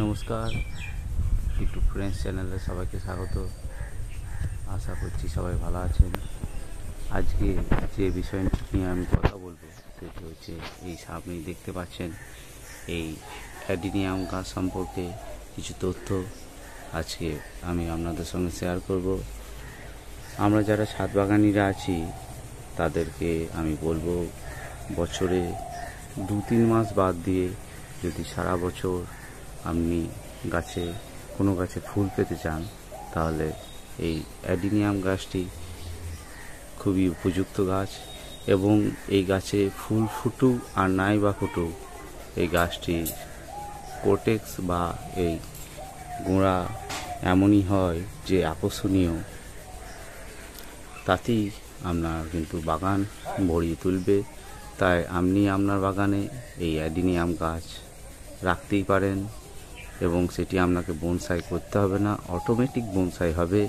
নমস্কার, YouTube friends চ্যানেলে সবাইকে স্বাগত। আশা করছি সবাই ভালো আছেন। আজকে যে বিষয়টি নিয়ে আমি কথা বলবো সেটি হচ্ছে এই সামনেই দেখতে পাচ্ছেন এই অ্যাডিনিয়াম গাছ সম্পর্কে কিছু তথ্য আজকে আমি আপনাদের সঙ্গে শেয়ার করব। আমরা যারা ছাদ বাগানিরা আছি তাদেরকে আমি বলবো, বছরে 2-3 মাস বাদ দিয়ে যদি সারা বছর আপনি কোনো গাছে ফুল পেতে চান তাহলে এই অ্যাডিনিয়াম গাছটি খুবই উপযুক্ত গাছ। এবং এই গাছে ফুল ফুটুক আর নাই বা ফুটুক, এই গাছটির কোটেক্স বা এই গোড়া এমনই হয় যে আকর্ষণীয়, তাতেই আপনার কিন্তু বাগান ভরিয়ে তুলবে। তাই আপনি আপনার বাগানে এই অ্যাডিনিয়াম গাছ রাখতেই পারেন এবং সেটি আপনাকে বনসাই করতে হবে না, অটোমেটিক বনসাই হবে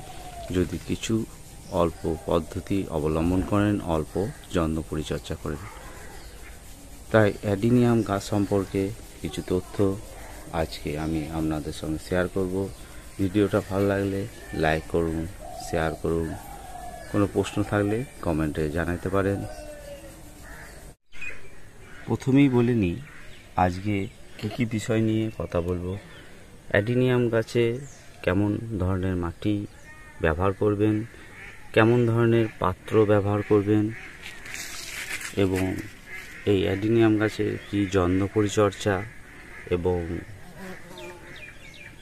যদি কিছু অল্প পদ্ধতি অবলম্বন করেন, অল্প যত্ন পরিচর্যা করেন। তাই অ্যাডিনিয়াম গাছ সম্পর্কে কিছু তথ্য আজকে আমি আপনাদের সঙ্গে শেয়ার করব। ভিডিওটা ভালো লাগলে লাইক করুন, শেয়ার করুন, কোনো প্রশ্ন থাকলে কমেন্টে জানাতে পারেন। প্রথমেই বলে নিই আজকে কী বিষয় নিয়ে কথা বলবো। অ্যাডিনিয়াম গাছে কেমন ধরনের মাটি ব্যবহার করবেন, কেমন ধরনের পাত্র ব্যবহার করবেন এবং এই অ্যাডিনিয়াম গাছের কী যত্ন পরিচর্যা এবং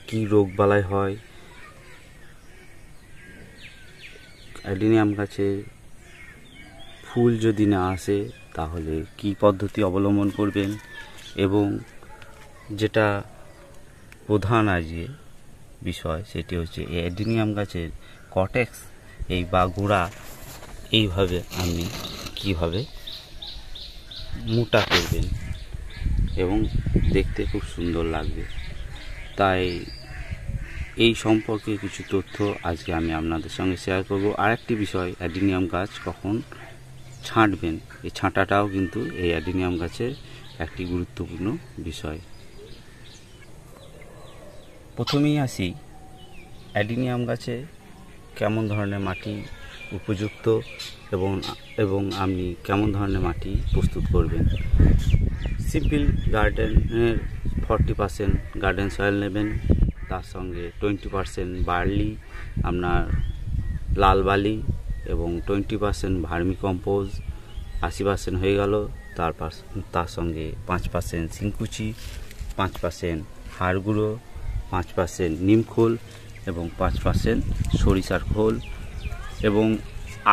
কী রোগবালাই হয়, অ্যাডিনিয়াম গাছে ফুল যদি না আসে তাহলে কী পদ্ধতি অবলম্বন করবেন, এবং যেটা প্রধান আজকে বিষয় সেটি হচ্ছে অ্যাডিনিয়াম গাছের কটেক্স এই বা গোড়া এইভাবে আপনি কীভাবে মোটা করবেন এবং দেখতে খুব সুন্দর লাগবে। তাই এই সম্পর্কে কিছু তথ্য আজকে আমি আপনাদের সঙ্গে শেয়ার করব। আরেকটি বিষয়, অ্যাডিনিয়াম গাছ কখন ছাঁটবেন, এই ছাঁটাটাও কিন্তু এই অ্যাডিনিয়াম গাছের একটি গুরুত্বপূর্ণ বিষয়। প্রথমেই আসি অ্যাডিনিয়াম গাছে কেমন ধরনের মাটি উপযুক্ত এবং আপনি কেমন ধরনের মাটি প্রস্তুত করবেন। সিম্পল গার্ডেনের 40% গার্ডেন সয়েল নেবেন, তার সঙ্গে 20% বার্লি, আপনার লাল বালি এবং 20% ভার্মি কম্পোজ, 80% হয়ে গেল। তার সঙ্গে 5% সিংকুচি, 5% হাড় গুঁড়ো, 5% নিমখোল এবং 5% সরিষার খোল। এবং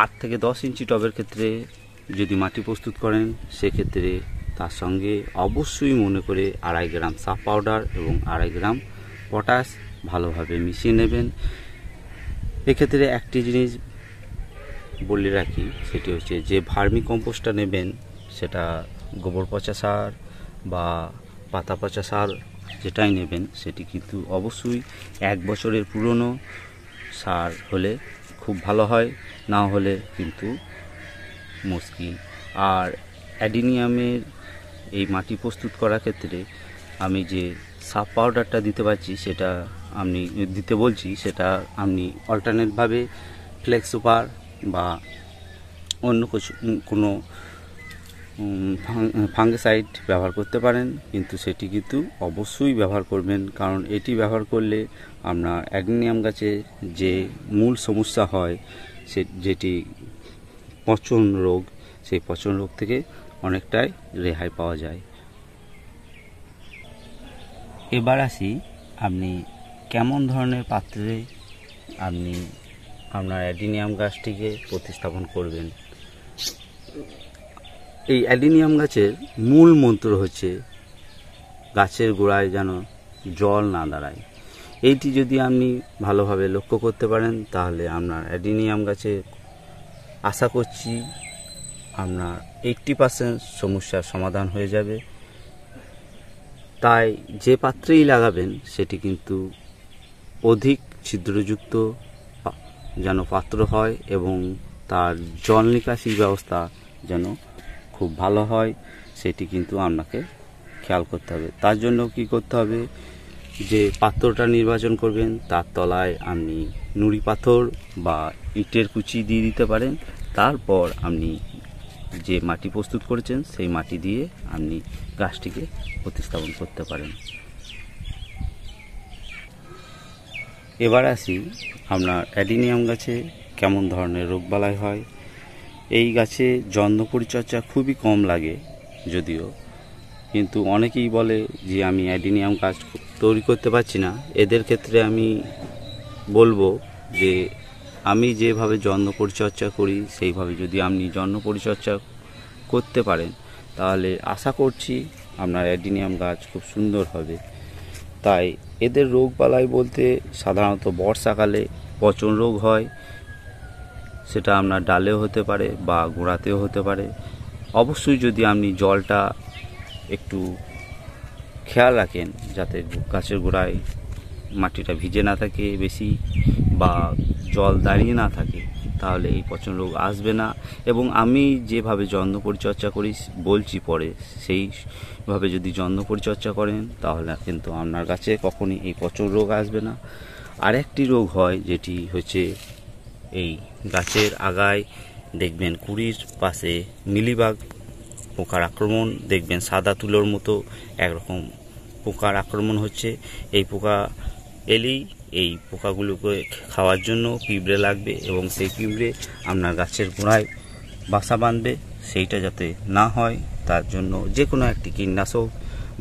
8 থেকে 10 ইঞ্চি টবের ক্ষেত্রে যদি মাটি প্রস্তুত করেন সেক্ষেত্রে তার সঙ্গে অবশ্যই মনে করে 2.5 গ্রাম সাফ পাউডার এবং 2.5 গ্রাম পটাশ ভালোভাবে মিশিয়ে নেবেন। এক্ষেত্রে একটি জিনিস বলে রাখি, সেটি হচ্ছে যে ভার্মি কম্পোস্টটা নেবেন সেটা গোবর পচা সার বা পাতা পচা সার যেটাই নেবেন সেটি কিন্তু অবশ্যই 1 বছরের পুরনো সার হলে খুব ভালো হয়, না হলে কিন্তু মুশকিল। আর অ্যাডিনিয়ামের এই মাটি প্রস্তুত করার ক্ষেত্রে আমি যে সাফ পাউডারটা দিতে বলছি সেটা আপনি অল্টারনেটভাবে ফ্লেক্স সুপার বা অন্য কোনো ফাঙ্গিসাইড ব্যবহার করতে পারেন, কিন্তু সেটি কিন্তু অবশ্যই ব্যবহার করবেন, কারণ এটি ব্যবহার করলে আপনার অ্যাডিনিয়াম গাছে যে মূল সমস্যা হয় যেটি পচন রোগ, সেই পচন রোগ থেকে অনেকটাই রেহাই পাওয়া যায়। এবার আসি আপনি কেমন ধরনের পাত্রে আপনি আপনার অ্যাডিনিয়াম গাছটিকে প্রতিস্থাপন করবেন। এই অ্যাডিনিয়াম গাছের মূল মন্ত্র হচ্ছে গাছের গোড়ায় যেন জল না দাঁড়ায়। এইটি যদি আপনি ভালোভাবে লক্ষ্য করতে পারেন তাহলে আপনার অ্যাডিনিয়াম গাছে আশা করছি আপনার 80% সমস্যার সমাধান হয়ে যাবে। তাই যে পাত্রেই লাগাবেন সেটি কিন্তু অধিক ছিদ্রযুক্ত যেন পাত্র হয় এবং তার জল নিকাশি ব্যবস্থা যেন খুব ভালো হয়, সেটি কিন্তু আপনাকে খেয়াল করতে হবে। তার জন্য কি করতে হবে, যে পাত্রটা নির্বাচন করবেন তার তলায় আপনি নুড়ি পাথর বা ইটের কুচি দিয়ে দিতে পারেন। তারপর আপনি যে মাটি প্রস্তুত করেছেন সেই মাটি দিয়ে আপনি গাছটিকে প্রতিস্থাপন করতে পারেন। এবার আসি আপনার অ্যাডিনিয়াম গাছে কেমন ধরনের রোগবালাই হয়। এই গাছে যত্ন পরিচর্যা খুবই কম লাগে যদিও, কিন্তু অনেকেই বলে যে আমি অ্যাডিনিয়াম গাছ তৈরি করতে পারছি না। এদের ক্ষেত্রে আমি বলবো যে আমি যেভাবে যত্ন পরিচর্যা করি সেইভাবে যদি আপনি যত্ন পরিচর্যা করতে পারেন তাহলে আশা করছি আপনার অ্যাডিনিয়াম গাছ খুব সুন্দর হবে। তাই এদের রোগবালাই বলতে সাধারণত বর্ষাকালে পচন রোগ হয়, সেটা আপনার ডালেও হতে পারে বা গোড়াতেও হতে পারে। অবশ্যই যদি আপনি জলটা একটু খেয়াল রাখেন যাতে গাছের গোড়ায় মাটিটা ভিজে না থাকে বেশি বা জল দাঁড়িয়ে না থাকে, তাহলে এই পচন রোগ আসবে না। এবং আমি যেভাবে যত্ন পরিচর্যা করি বলছি পরে, সেইভাবে যদি যত্ন পরিচর্যা করেন তাহলে কিন্তু আপনার গাছে কখনই এই পচন রোগ আসবে না। আরেকটি রোগ হয় যেটি হচ্ছে এই গাছের আগায় দেখবেন কুড়ির পাশে মিলিবাগ পোকার আক্রমণ, দেখবেন সাদা তুলোর মতো একরকম পোকার আক্রমণ হচ্ছে। এই পোকা এলেই এই পোকাগুলোকে খাওয়ার জন্য পিঁপড়ে লাগবে এবং সেই পিঁপড়ে আপনার গাছের গোড়ায় বাসা বাঁধবে। সেইটা যাতে না হয় তার জন্য যে কোনো একটি কীটনাশক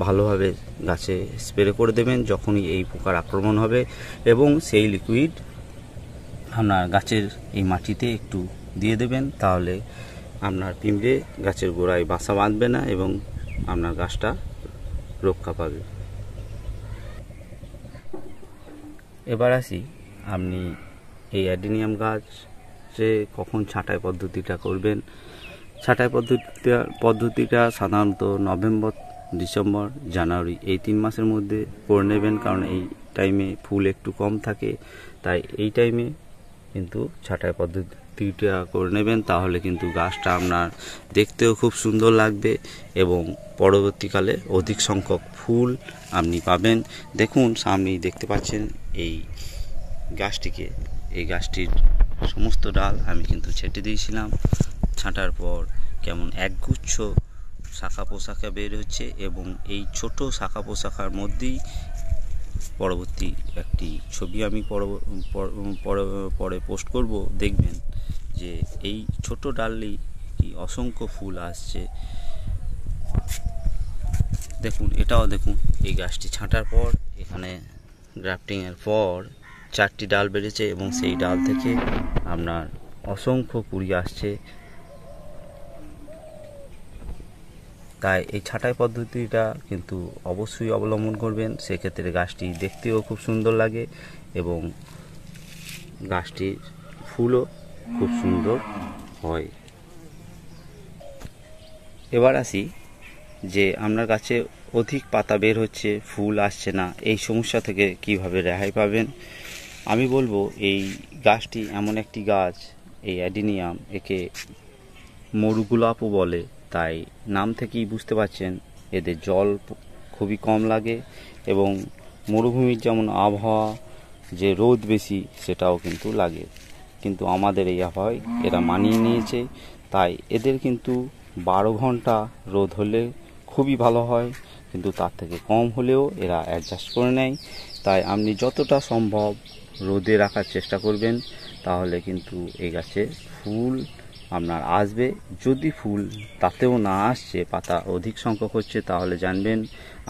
ভালোভাবে গাছে স্প্রে করে দেবেন যখনই এই পোকার আক্রমণ হবে, এবং সেই লিকুইড আপনার গাছের এই মাটিতে একটু দিয়ে দেবেন, তাহলে আপনার পিঁপড়ে গাছের গোড়ায় বাসা বাঁধবে না এবং আপনার গাছটা রক্ষা পাবে। এবার আসি আপনি এই অ্যাডিনিয়াম গাছে কখন ছাঁটাই পদ্ধতিটা করবেন। ছাঁটাই পদ্ধতিটা সাধারণত নভেম্বর, ডিসেম্বর, জানুয়ারি এই 3 মাসের মধ্যে করে নেবেন, কারণ এই টাইমে ফুল একটু কম থাকে। তাই এই টাইমে কিন্তু ছাঁটাই পদ্ধতিটা করে নেবেন, তাহলে কিন্তু গাছটা আপনার দেখতেও খুব সুন্দর লাগবে এবং পরবর্তীকালে অধিক সংখ্যক ফুল আপনি পাবেন। দেখুন সামনেই দেখতে পাচ্ছেন এই গাছটিকে, এই গাছটির সমস্ত ডাল আমি কিন্তু ছেটে দিয়েছিলাম। ছাঁটার পর কেমন একগুচ্ছ শাখা পোশাখা বের হচ্ছে এবং এই ছোট শাখা পোশাখার মধ্যেই পরবর্তী একটি ছবি আমি পরে পোস্ট করব। দেখবেন যে এই ছোট ডালেই কি অসংখ্য ফুল আসছে। দেখুন এটাও দেখুন, এই গাছটি ছাঁটার পর এখানে গ্রাফটিংয়ের পর 4টি ডাল বেড়েছে এবং সেই ডাল থেকে আপনার অসংখ্য কুড়ি আসছে। তাই এই ছাঁটাই পদ্ধতিটা কিন্তু অবশ্যই অবলম্বন করবেন, সেক্ষেত্রে গাছটি দেখতেও খুব সুন্দর লাগে এবং গাছটির ফুলও খুব সুন্দর হয়। এবার আসি যে আপনার গাছে অধিক পাতা বের হচ্ছে, ফুল আসছে না, এই সমস্যা থেকে কিভাবে রেহাই পাবেন। আমি বলবো এই গাছটি এমন একটি গাছ, এই অ্যাডিনিয়াম, একে মরুগোলাপও বলে। তাই নাম থেকেই বুঝতে পারছেন এদের জল খুবই কম লাগে এবং মরুভূমির যেমন আবহাওয়া, যে রোদ বেশি সেটাও কিন্তু লাগে, কিন্তু আমাদের এই আবহাওয়ায় এরা মানিয়ে নিয়েছে। তাই এদের কিন্তু 12 ঘন্টা রোদ হলে খুবই ভালো হয়, কিন্তু তার থেকে কম হলেও এরা অ্যাডজাস্ট করে নেয়। তাই আপনি যতটা সম্ভব রোদে রাখার চেষ্টা করবেন, তাহলে কিন্তু এই গাছে ফুল আপনার আসবে। যদি ফুল তাতেও না আসছে, পাতা অধিক সংখ্যক হচ্ছে, তাহলে জানবেন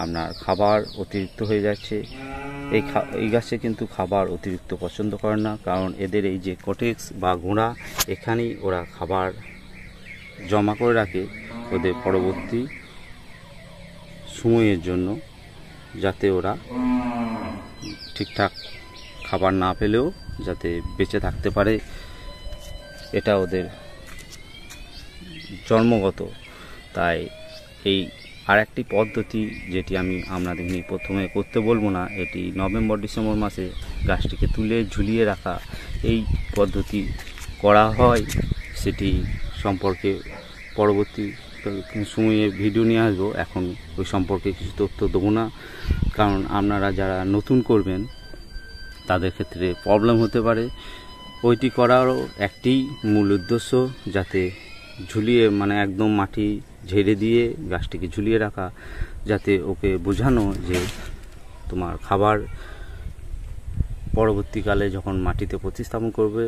আপনার খাবার অতিরিক্ত হয়ে যাচ্ছে। এই গাছে কিন্তু খাবার অতিরিক্ত পছন্দ করে না, কারণ এদের এই যে কটেক্স বা গোড়া, এখানেই ওরা খাবার জমা করে রাখে ওদের পরবর্তী সময়ের জন্য, যাতে ওরা ঠিকঠাক খাবার না পেলেও যাতে বেঁচে থাকতে পারে। এটা ওদের জন্মগত। তাই এই আরেকটি পদ্ধতি যেটি আমি আপনাদের নিয়ে প্রথমে করতে বলবো না, এটি নভেম্বর ডিসেম্বর মাসে গাছটিকে তুলে ঝুলিয়ে রাখা এই পদ্ধতি করা হয়। সেটি সম্পর্কে পরবর্তী সময়ে ভিডিও নিয়ে আসবো, এখন ওই সম্পর্কে কিছু তথ্য দেবো না। কারণ আপনারা যারা নতুন করবেন তাদের ক্ষেত্রে প্রবলেম হতে পারে। ওইটি করারও একটি মূল উদ্দেশ্য, যাতে ঝুলিয়ে মানে একদম মাটি ঝেড়ে দিয়ে গাছটিকে ঝুলিয়ে রাখা, যাতে ওকে বোঝানো যে তোমার খাবার পরবর্তীকালে যখন মাটিতে প্রতিস্থাপন করবে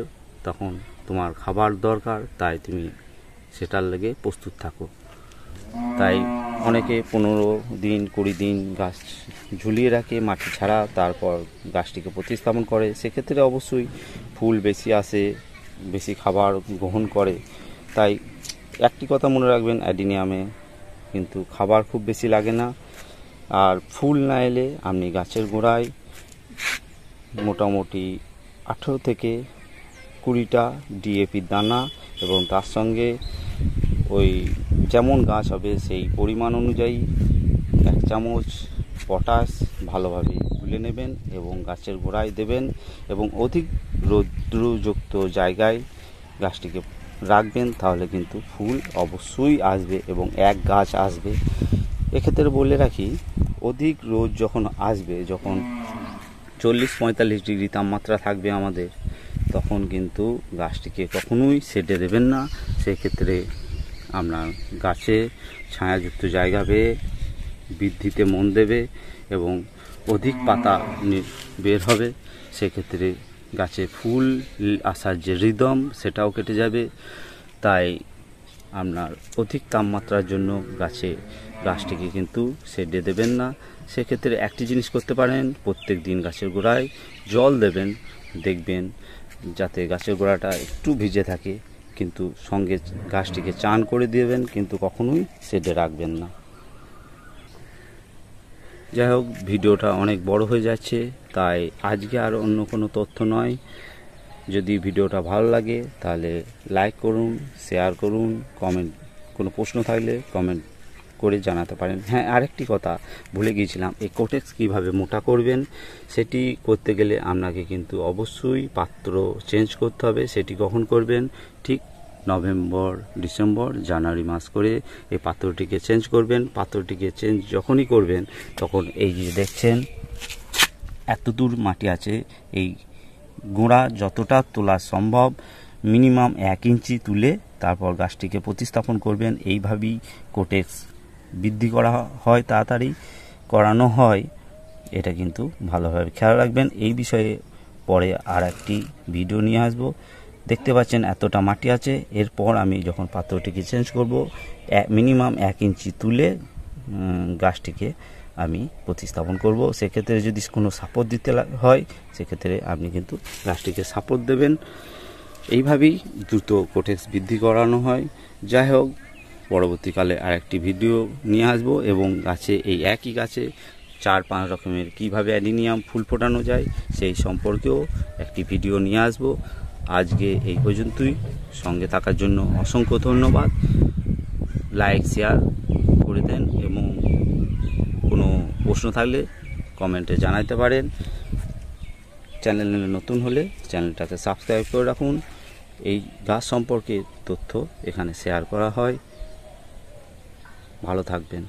তখন তোমার খাবার দরকার, তাই তুমি সেটার লেগে প্রস্তুত থাকো। তাই অনেকে 15 দিন 20 দিন গাছ ঝুলিয়ে রাখে মাটি ছাড়া, তারপর গাছটিকে প্রতিস্থাপন করে। সেক্ষেত্রে অবশ্যই ফুল বেশি আসে, বেশি খাবার গ্রহণ করে। তাই একটি কথা মনে রাখবেন, অ্যাডিনিয়ামে কিন্তু খাবার খুব বেশি লাগে না। আর ফুল না এলে আপনি গাছের গোড়ায় মোটামুটি 18 থেকে 20টা ডিএপি দানা এবং তার সঙ্গে ওই যেমন গাছ হবে সেই পরিমাণ অনুযায়ী 1 চামচ পটাশ ভালোভাবে গুলে নেবেন এবং গাছের গোড়ায় দেবেন এবং অধিক রৌদ্রযুক্ত জায়গায় গাছটিকে রাখবেন, তাহলে কিন্তু ফুল অবশ্যই আসবে এবং এক গাছ আসবে। এক্ষেত্রে বলে রাখি, অধিক রোদ যখন আসবে, যখন 40-45 ডিগ্রি তাপমাত্রা থাকবে আমাদের, তখন কিন্তু গাছটিকে কখনোই সেটে দেবেন না। সেক্ষেত্রে আপনার গাছে ছায়াযুক্ত জায়গা পেয়ে বৃদ্ধিতে মন দেবে এবং অধিক পাতা বের হবে। সেক্ষেত্রে গাছে ফুল আসার যে রিদম সেটাও কেটে যাবে। তাই আপনার অধিক তাপমাত্রার জন্য গাছটিকে কিন্তু শেডে দেবেন না। সেক্ষেত্রে একটি জিনিস করতে পারেন, প্রত্যেক দিন গাছের গোড়ায় জল দেবেন, দেখবেন যাতে গাছের গোড়াটা একটু ভিজে থাকে, কিন্তু সঙ্গে গাছটিকে চান করে দেবেন, কিন্তু কখনোই শেডে রাখবেন না। যাই হোক, ভিডিওটা অনেক বড় হয়ে যাচ্ছে, তাই আজকে আর অন্য কোনো তথ্য নয়। যদি ভিডিওটা ভালো লাগে তাহলে লাইক করুন, শেয়ার করুন, কমেন্ট, কোনো প্রশ্ন থাকলে কমেন্ট করে জানাতে পারেন। হ্যাঁ, আরেকটি কথা ভুলে গিয়েছিলাম, এই কোটেক্স কীভাবে মোটা করবেন সেটি করতে গেলে আপনাকে কিন্তু অবশ্যই পাত্র চেঞ্জ করতে হবে। সেটি কখন করবেন? ঠিক নভেম্বর, ডিসেম্বর, জানুয়ারি মাস করে এই পাত্রটিকে চেঞ্জ করবেন। পাত্রটিকে চেঞ্জ যখনই করবেন তখন এই যে দেখছেন এত দূর মাটি আছে, এই গোড়া যতটা তোলা সম্ভব মিনিমাম 1 ইঞ্চি তুলে তারপর গাছটিকে প্রতিস্থাপন করবেন। এইভাবেই কোটেক্স বৃদ্ধি করা হয়, তাড়াতাড়ি করানো হয়। এটা কিন্তু ভালোভাবে খেয়াল রাখবেন। এই বিষয়ে পরে আর একটি ভিডিও নিয়ে আসবো। দেখতে পাচ্ছেন এতটা মাটি আছে, এরপর আমি যখন পাত্রটিকে চেঞ্জ করব মিনিমাম 1 ইঞ্চি তুলে গাছটিকে আমি প্রতিস্থাপন করব। সেক্ষেত্রে যদি কোনো সাপোর্ট দিতে হয় সেক্ষেত্রে আপনি কিন্তু গাছটিকে সাপোর্ট দেবেন। এইভাবেই দ্রুত কোটেক্স বৃদ্ধি করানো হয়। যাই হোক, পরবর্তীকালে আরেকটি ভিডিও নিয়ে আসবো এবং গাছে এই একই গাছে 4-5 রকমের কীভাবে অ্যাডিনিয়াম ফুল ফোটানো যায় সেই সম্পর্কেও একটি ভিডিও নিয়ে আসবো। আজকে এই পর্যন্তই। সঙ্গে থাকার জন্য অসংখ্য ধন্যবাদ। লাইক শেয়ার করে দেন এবং কোনো প্রশ্ন থাকলে কমেন্টে জানাতে পারেন। চ্যানেলে নতুন হলে চ্যানেলটাকে সাবস্ক্রাইব করে রাখুন। এই গাছ সম্পর্কে তথ্য এখানে শেয়ার করা হয়। ভালো থাকবেন।